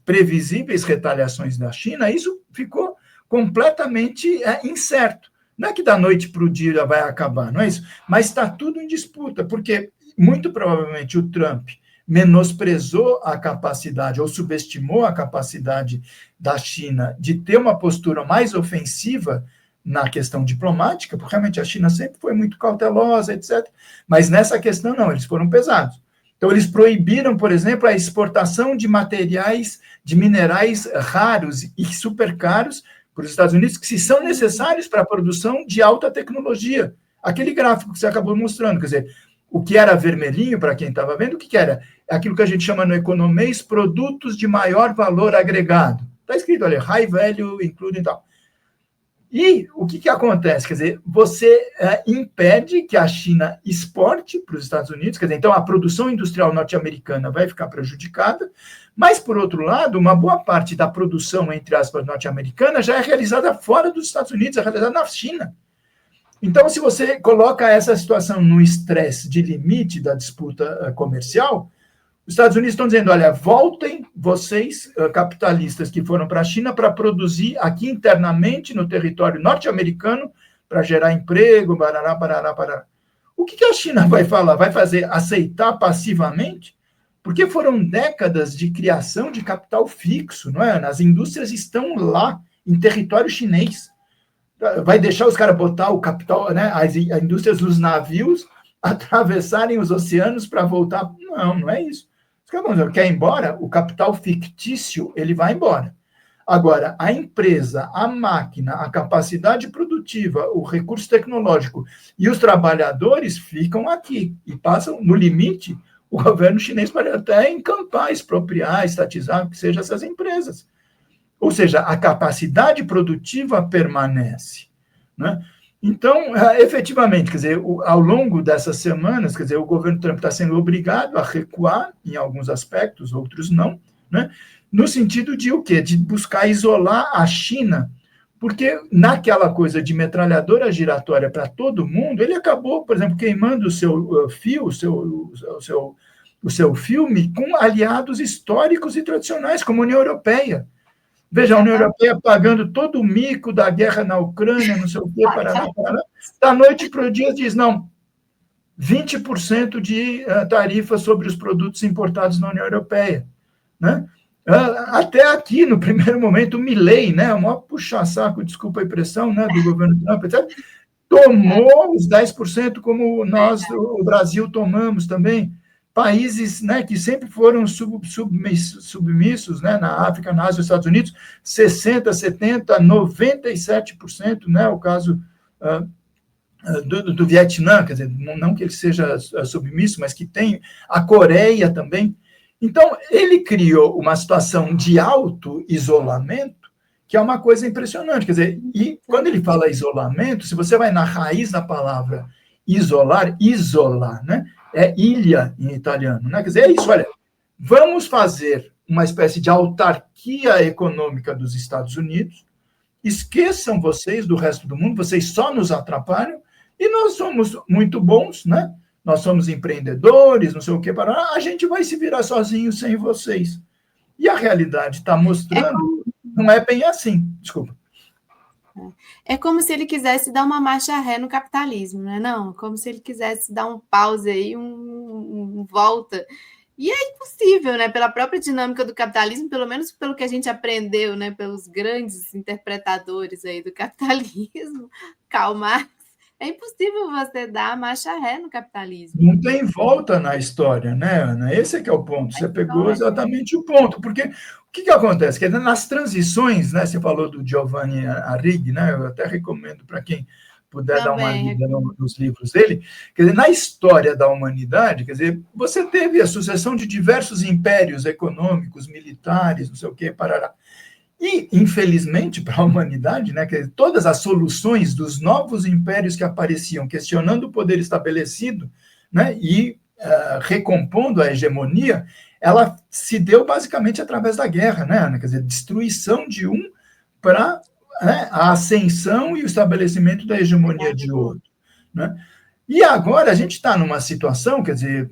previsíveis retaliações da China, isso ficou completamente incerto. Não é que da noite para o dia vai acabar, não é isso? Mas está tudo em disputa, porque muito provavelmente o Trump menosprezou a capacidade ou subestimou a capacidade da China de ter uma postura mais ofensiva na questão diplomática, porque realmente a China sempre foi muito cautelosa, etc. Mas nessa questão, não, eles foram pesados. Então, eles proibiram, por exemplo, a exportação de materiais, de minerais raros e super caros para os Estados Unidos, que são necessários para a produção de alta tecnologia. Aquele gráfico que você acabou mostrando, quer dizer, o que era vermelhinho, para quem estava vendo, o que era? Aquilo que a gente chama no economês produtos de maior valor agregado. Está escrito ali, high value, including tal. E o que acontece? Quer dizer, você impede que a China exporte para os Estados Unidos, quer dizer, então a produção industrial norte-americana vai ficar prejudicada, mas, por outro lado, uma boa parte da produção, entre aspas, norte-americana já é realizada fora dos Estados Unidos, é realizada na China. Então, se você coloca essa situação no estresse de limite da disputa comercial, os Estados Unidos estão dizendo, olha, voltem vocês, capitalistas que foram para a China, para produzir aqui internamente no território norte-americano, para gerar emprego, barará, barará, barará. O que a China vai falar? Vai fazer aceitar passivamente? Porque foram décadas de criação de capital fixo, não é? As indústrias estão lá, em território chinês. Vai deixar os caras botar o capital, né, as indústrias dos navios atravessarem os oceanos para voltar? Não, não é isso. Os caras quer ir embora, o capital fictício, ele vai embora. Agora, a empresa, a máquina, a capacidade produtiva, o recurso tecnológico e os trabalhadores ficam aqui e passam, no limite, o governo chinês pode até encampar, expropriar, estatizar, o que seja essas empresas. Ou seja, a capacidade produtiva permanece, né? Então, efetivamente, quer dizer, ao longo dessas semanas, quer dizer, o governo Trump está sendo obrigado a recuar em alguns aspectos, outros não, né? No sentido de o quê? De buscar isolar a China, porque naquela coisa de metralhadora giratória para todo mundo, ele acabou, por exemplo, queimando o seu fio, o seu filme com aliados históricos e tradicionais, como a União Europeia. Veja, a União Europeia pagando todo o mico da guerra na Ucrânia, não sei o quê, parará. Da noite para o dia diz, não, 20% de tarifa sobre os produtos importados na União Europeia, né? Até aqui, no primeiro momento, o Milei, né, o maior puxa-saco, desculpa a impressão, né, do governo Trump, etc., tomou os 10%, como nós, o Brasil, tomamos também. Países, né, que sempre foram submissos, né, na África, na Ásia, nos Estados Unidos, 60%, 70%, 97%, né, o caso do Vietnã, quer dizer, não que ele seja submisso, mas que tem a Coreia também. Então, ele criou uma situação de auto-isolamento que é uma coisa impressionante. Quer dizer, e quando ele fala isolamento, se você vai na raiz da palavra isolar, isola, né? É ilha em italiano, né? Quer dizer, é isso, olha, vamos fazer uma espécie de autarquia econômica dos Estados Unidos, esqueçam vocês do resto do mundo, vocês só nos atrapalham, e nós somos muito bons, né? Nós somos empreendedores, não sei o que, a gente vai se virar sozinho sem vocês. E a realidade está mostrando, não é bem assim, desculpa. É como se ele quisesse dar uma marcha ré no capitalismo, né? Não, como se ele quisesse dar um pause aí, um volta. E é impossível, né? Pela própria dinâmica do capitalismo, pelo menos pelo que a gente aprendeu, né? Pelos grandes interpretadores aí do capitalismo, Karl Marx, é impossível você dar a marcha ré no capitalismo. Não tem volta na história, né, Ana? Esse é que é o ponto. Você pegou exatamente o ponto. Porque o que acontece? Quer dizer, nas transições, né? Você falou do Giovanni Arrighi, né? Eu até recomendo para quem puder dar uma lida nos livros dele. Quer dizer, na história da humanidade, quer dizer, você teve a sucessão de diversos impérios econômicos, militares, não sei o quê, parará. E, infelizmente, para a humanidade, né, que todas as soluções dos novos impérios que apareciam, questionando o poder estabelecido, né, e recompondo a hegemonia, ela se deu basicamente através da guerra, né, Ana? Quer dizer, destruição de um para, né, a ascensão e o estabelecimento da hegemonia de outro. Né? E agora a gente está numa situação, quer dizer,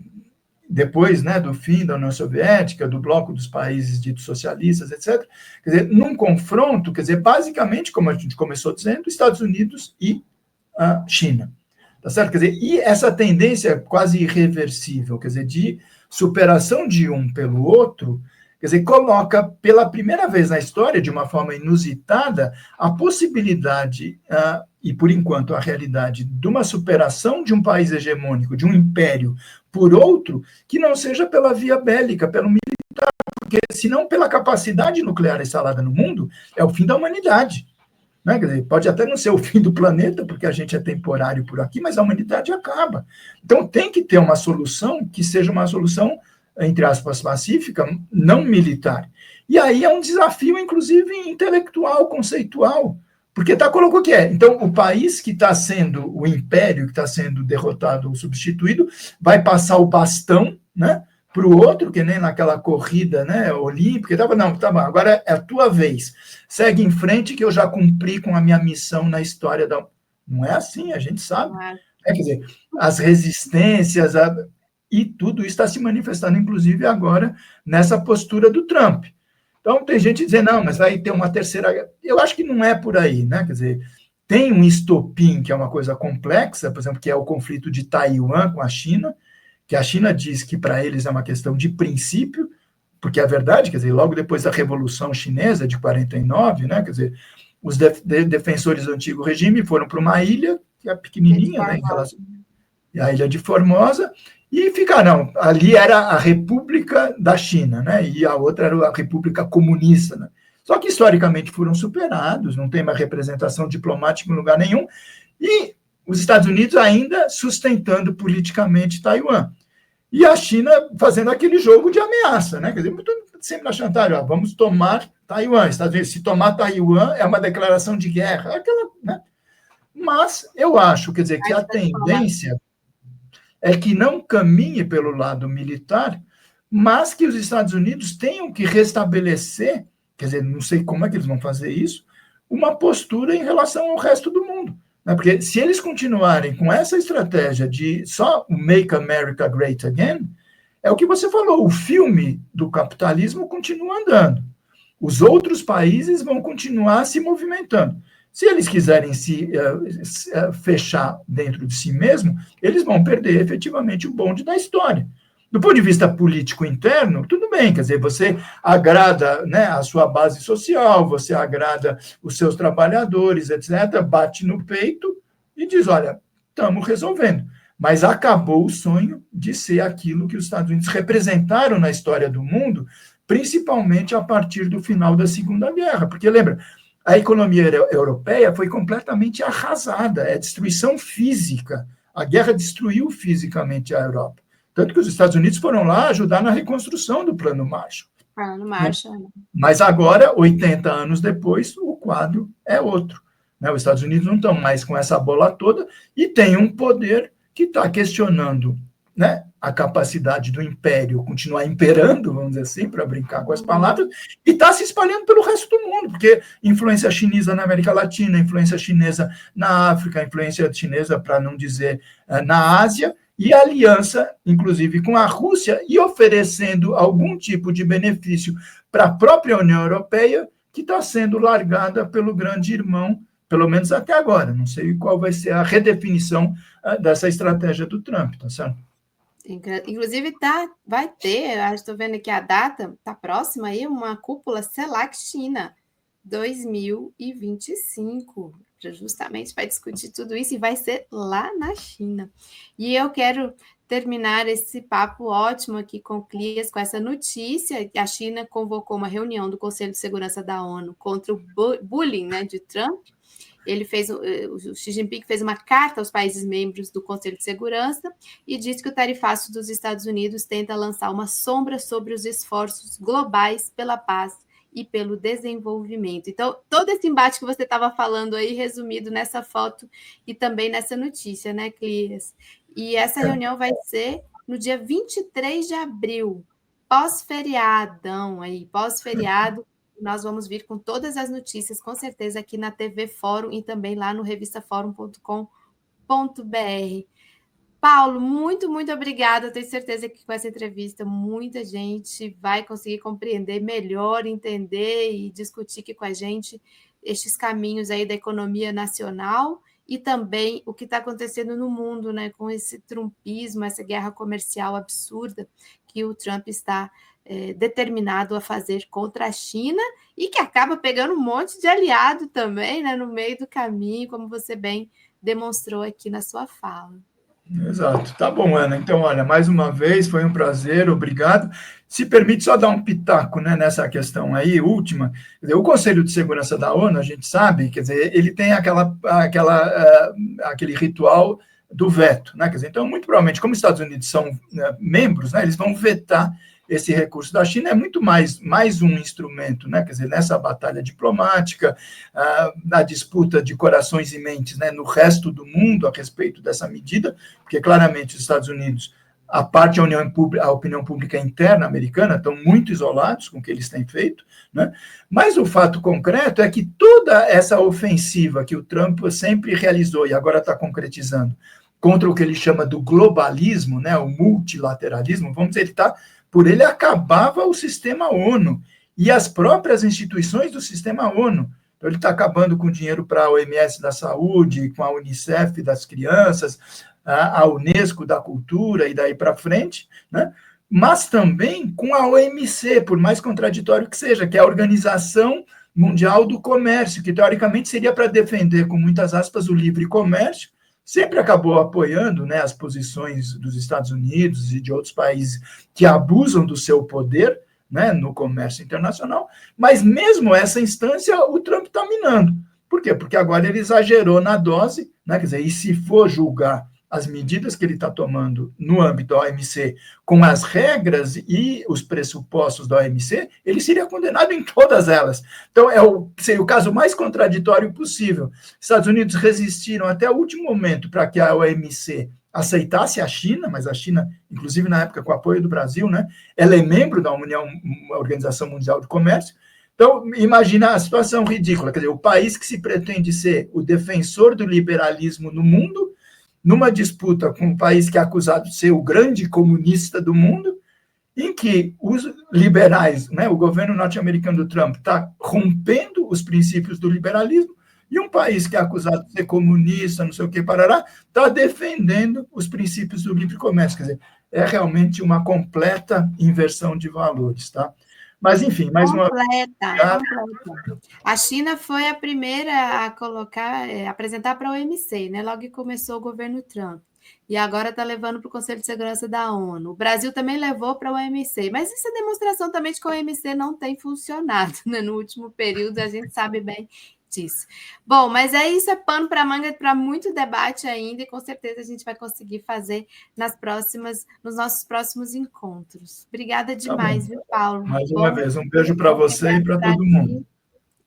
depois, né, do fim da União Soviética, do bloco dos países ditos socialistas, etc., quer dizer, num confronto, quer dizer, basicamente, como a gente começou dizendo, Estados Unidos e a China, tá certo? Quer dizer, e essa tendência quase irreversível, quer dizer, de superação de um pelo outro, quer dizer, coloca pela primeira vez na história, de uma forma inusitada, a possibilidade, e por enquanto a realidade, de uma superação de um país hegemônico, de um império, por outro, que não seja pela via bélica, pelo militar, porque senão pela capacidade nuclear instalada no mundo, é o fim da humanidade. Né? Quer dizer, pode até não ser o fim do planeta, porque a gente é temporário por aqui, mas a humanidade acaba. Então tem que ter uma solução que seja uma solução, entre aspas, pacífica, não militar. E aí é um desafio, inclusive, intelectual, conceitual, porque colocou que é. Então, o país que está sendo, o império que está sendo derrotado ou substituído, vai passar o bastão, né, para o outro, que nem naquela corrida, né, olímpica, não, tá bom, agora é a tua vez. Segue em frente que eu já cumpri com a minha missão na história da... Não é assim, a gente sabe. Quer dizer, as resistências, e tudo isso está se manifestando, inclusive, agora, nessa postura do Trump. Então, tem gente dizendo, não, mas vai ter uma terceira guerra. Eu acho que não é por aí, né? Quer dizer, tem um estopim, que é uma coisa complexa, por exemplo, que é o conflito de Taiwan com a China, que a China diz que para eles é uma questão de princípio, porque é verdade, quer dizer, logo depois da Revolução Chinesa de 49, né? Quer dizer, os defensores do antigo regime foram para uma ilha, que é pequenininha, né, em relação à ilha de Formosa, e ficaram, ali era a República da China, né? E a outra era a República Comunista, né? Só que historicamente foram superados, não tem mais representação diplomática em lugar nenhum, e os Estados Unidos ainda sustentando politicamente Taiwan. E a China fazendo aquele jogo de ameaça, né? Quer dizer, sempre na chantagem, vamos tomar Taiwan. Estados Unidos, se tomar Taiwan é uma declaração de guerra, aquela, né? Mas eu acho, quer dizer, que a tendência é que não caminhe pelo lado militar, mas que os Estados Unidos tenham que restabelecer, quer dizer, não sei como é que eles vão fazer isso, uma postura em relação ao resto do mundo. Né? Porque se eles continuarem com essa estratégia de só Make America Great Again, é o que você falou, o filme do capitalismo continua andando. Os outros países vão continuar se movimentando. Se eles quiserem se fechar dentro de si mesmo, eles vão perder efetivamente o bonde da história. Do ponto de vista político interno, tudo bem, quer dizer, você agrada, né, a sua base social, você agrada os seus trabalhadores, etc., bate no peito e diz, olha, estamos resolvendo. Mas acabou o sonho de ser aquilo que os Estados Unidos representaram na história do mundo, principalmente a partir do final da Segunda Guerra. Porque, lembra, a economia europeia foi completamente arrasada, é destruição física. A guerra destruiu fisicamente a Europa. Tanto que os Estados Unidos foram lá ajudar na reconstrução do Plano Marshall. Plano né? Marshall. Mas agora, 80 anos depois, o quadro é outro, né? Os Estados Unidos não estão mais com essa bola toda e tem um poder que está questionando, né, a capacidade do império continuar imperando, vamos dizer assim, para brincar com as palavras, e está se espalhando pelo resto do mundo, porque influência chinesa na América Latina, influência chinesa na África, influência chinesa, para não dizer, na Ásia, e aliança, inclusive, com a Rússia, e oferecendo algum tipo de benefício para a própria União Europeia, que está sendo largada pelo grande irmão, pelo menos até agora. Não sei qual vai ser a redefinição dessa estratégia do Trump, tá certo? Inclusive, vai ter, estou vendo aqui a data, está próxima aí, uma cúpula CELAC China 2025, justamente para discutir tudo isso, e vai ser lá na China. E eu quero terminar esse papo ótimo aqui com o Clias, com essa notícia que a China convocou uma reunião do Conselho de Segurança da ONU contra o bullying, né, de Trump. O Xi Jinping fez uma carta aos países membros do Conselho de Segurança e disse que o tarifaço dos Estados Unidos tenta lançar uma sombra sobre os esforços globais pela paz e pelo desenvolvimento. Então, todo esse embate que você estava falando aí, resumido nessa foto e também nessa notícia, né, Clias? E essa reunião vai ser no dia 23 de abril, pós-feriadão aí, pós-feriado. Nós vamos vir com todas as notícias, com certeza, aqui na TV Fórum e também lá no revistaforum.com.br. Paulo, muito, muito obrigada. Eu tenho certeza que com essa entrevista muita gente vai conseguir compreender melhor, entender e discutir aqui com a gente estes caminhos aí da economia nacional e também o que está acontecendo no mundo, né, com esse trumpismo, essa guerra comercial absurda que o Trump está determinado a fazer contra a China e que acaba pegando um monte de aliado também, né, no meio do caminho, como você bem demonstrou aqui na sua fala. Exato. Tá bom, Ana. Então, olha, mais uma vez, foi um prazer, obrigado. Se permite só dar um pitaco, né, nessa questão aí, última. Quer dizer, o Conselho de Segurança da ONU, a gente sabe, quer dizer, ele tem aquele ritual do veto, né? Quer dizer, então, muito provavelmente, como os Estados Unidos são, né, membros, né, eles vão vetar esse recurso da China. É muito mais um instrumento, né? Quer dizer, nessa batalha diplomática, na disputa de corações e mentes, né, no resto do mundo a respeito dessa medida, porque claramente os Estados Unidos, a parte a opinião pública interna americana, estão muito isolados com o que eles têm feito, né? Mas o fato concreto é que toda essa ofensiva que o Trump sempre realizou e agora está concretizando contra o que ele chama do globalismo, né, o multilateralismo, vamos dizer, por ele acabava o sistema ONU e as próprias instituições do sistema ONU. Então, ele está acabando com dinheiro para a OMS da saúde, com a Unicef das crianças, a Unesco da cultura e daí para frente, né? Mas também com a OMC, por mais contraditório que seja, que é a Organização Mundial do Comércio, que teoricamente seria para defender, com muitas aspas, o livre comércio, sempre acabou apoiando, né, as posições dos Estados Unidos e de outros países que abusam do seu poder, né, no comércio internacional, mas mesmo essa instância o Trump está minando. Por quê? Porque agora ele exagerou na dose, né, quer dizer, e se for julgar as medidas que ele está tomando no âmbito da OMC, com as regras e os pressupostos da OMC, ele seria condenado em todas elas. Então, seria o caso mais contraditório possível. Estados Unidos resistiram até o último momento para que a OMC aceitasse a China, mas a China, inclusive na época com o apoio do Brasil, né, ela é membro da Organização Mundial do Comércio. Então, imagina a situação ridícula, quer dizer, o país que se pretende ser o defensor do liberalismo no mundo, numa disputa com um país que é acusado de ser o grande comunista do mundo, em que os liberais, né, o governo norte-americano do Trump está rompendo os princípios do liberalismo, e um país que é acusado de ser comunista, não sei o que, parará, está defendendo os princípios do livre comércio. Quer dizer, é realmente uma completa inversão de valores, tá? Mas, enfim, mais uma vez. Completa. A China foi a primeira a apresentar para a OMC, né? Logo que começou o governo Trump. E agora está levando para o Conselho de Segurança da ONU. O Brasil também levou para a OMC. Mas isso é demonstração também de que a OMC não tem funcionado, né? No último período, a gente sabe bem disso. Bom, mas é isso, é pano para manga para muito debate ainda, e com certeza a gente vai conseguir fazer nos nossos próximos encontros. Obrigada demais, viu, Paulo? Mais uma vez, um beijo para você e para todo mundo.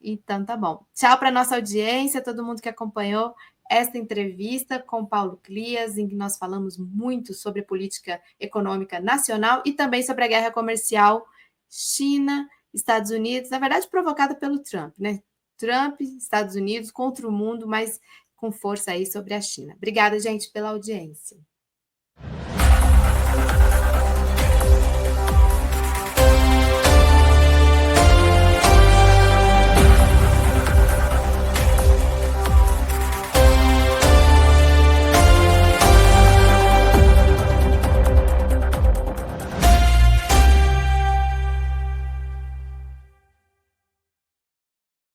Então, tá bom. Tchau para nossa audiência, todo mundo que acompanhou esta entrevista com Paulo Clias, em que nós falamos muito sobre política econômica nacional e também sobre a guerra comercial China, Estados Unidos, na verdade provocada pelo Trump, né? Trump, Estados Unidos contra o mundo, mas com força aí sobre a China. Obrigada, gente, pela audiência.